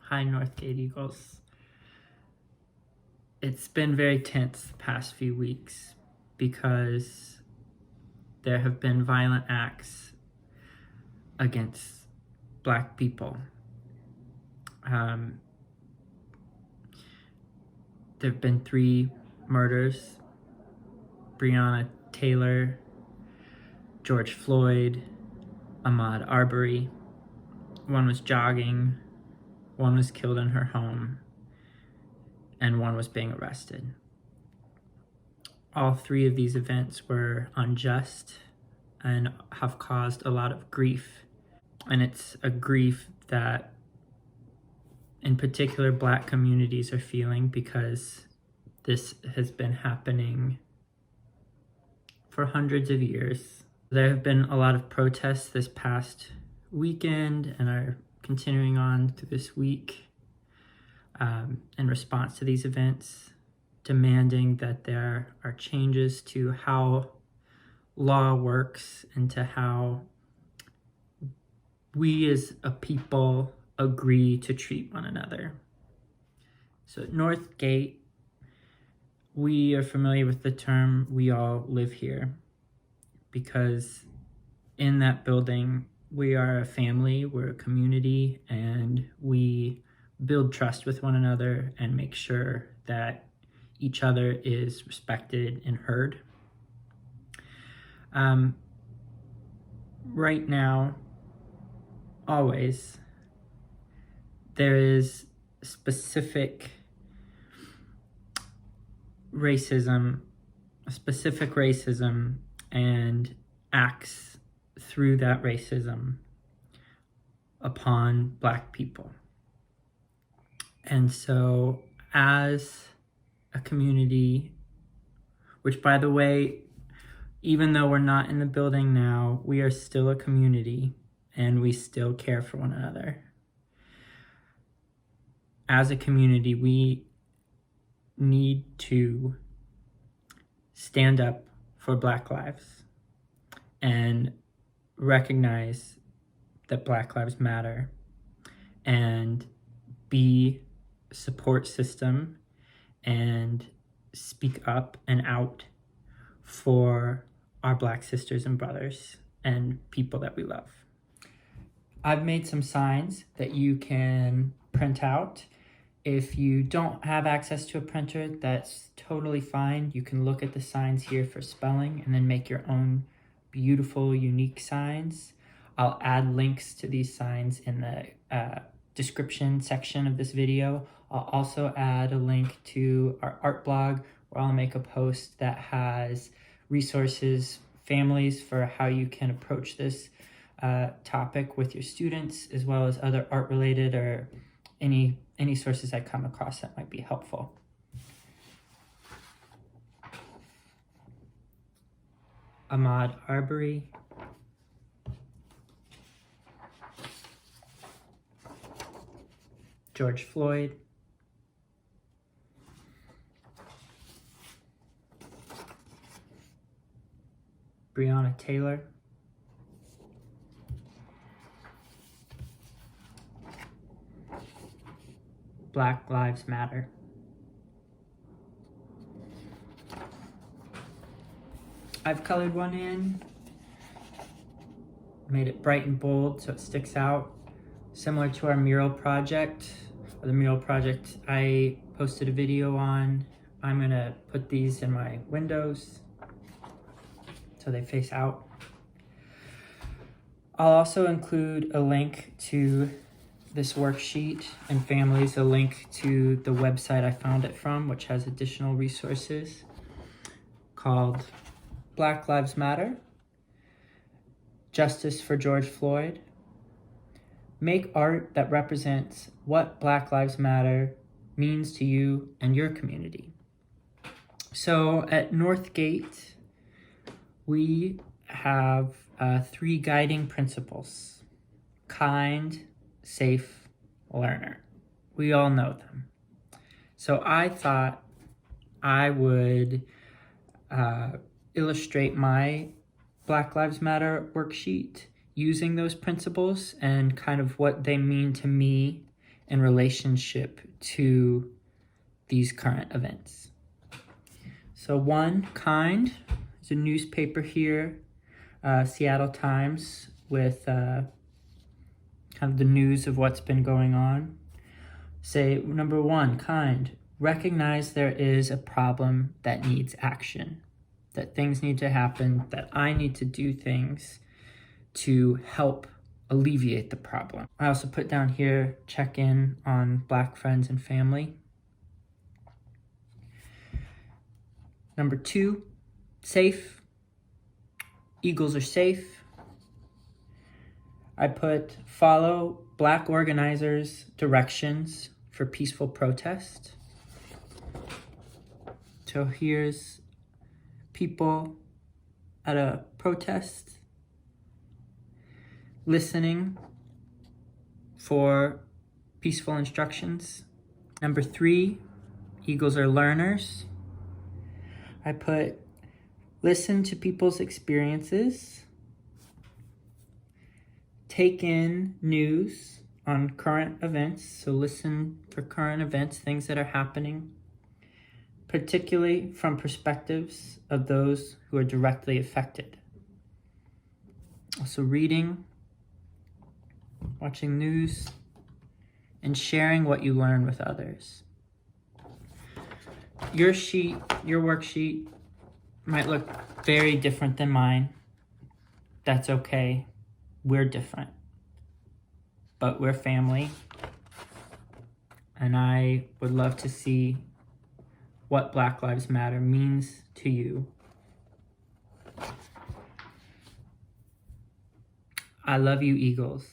Hi, Northgate Eagles. It's been very tense the past few weeks because there have been violent acts against Black people. There have been 3 murders: Breonna Taylor, George Floyd, Ahmaud Arbery. One was jogging, one was killed in her home, and one was being arrested. All 3 of these events were unjust and have caused a lot of grief. And it's a grief that, in particular, Black communities are feeling because this has been happening for hundreds of years. There have been a lot of protests this past weekend and are continuing on through this week in response to these events, demanding that there are changes to how law works and to how we as a people agree to treat one another. So at Northgate, we are familiar with the term "we all live here" because in that building, we are a family, we're a community, and we build trust with one another and make sure that each other is respected and heard. Right now, always, there is specific racism and acts through that racism upon Black people. And so as a community, which, by the way, even though we're not in the building now, we are still a community and we still care for one another. As a community, we need to stand up for Black lives and recognize that Black lives matter and be a support system and speak up and out for our Black sisters and brothers and people that we love. I've made some signs that you can print out. If you don't have access to a printer, that's totally fine. You can look at the signs here for spelling and then make your own beautiful, unique signs. I'll add links to these signs in the description section of this video. I'll also add a link to our art blog where I'll make a post that has resources, families, for how you can approach this topic with your students, as well as other art related or any sources I come across that might be helpful. Ahmaud Arbery, George Floyd, Breonna Taylor, Black Lives Matter. I've colored one in, made it bright and bold so it sticks out, similar to our mural project, or the mural project I posted a video on. I'm gonna put these in my windows so they face out. I'll also include a link to this worksheet, and families a link to the website I found it from, which has additional resources, called Black Lives Matter, Justice for George Floyd. Make art that represents what Black Lives Matter means to you and your community. So at Northgate, we have 3 guiding principles: kind, safe, learner. We all know them. So I thought I would illustrate my Black Lives Matter worksheet using those principles and kind of what they mean to me in relationship to these current events. So one, Kind, is a newspaper here, Seattle Times, with kind of the news of what's been going on. Say, number one, Kind, recognize there is a problem that needs action, that things need to happen, that I need to do things to help alleviate the problem. I also put down here, check in on Black friends and family. Number two, safe. Eagles are safe. I put follow Black organizers' directions for peaceful protest. So here's people at a protest listening for peaceful instructions. Number three, Eagles are learners. I put listen to people's experiences, take in news on current events, so listen for current events, things that are happening, particularly from perspectives of those who are directly affected. Also reading, watching news, and sharing what you learn with others. Your worksheet might look very different than mine. That's okay. We're different. But we're family. And I would love to see what Black Lives Matter means to you. I love you, Eagles.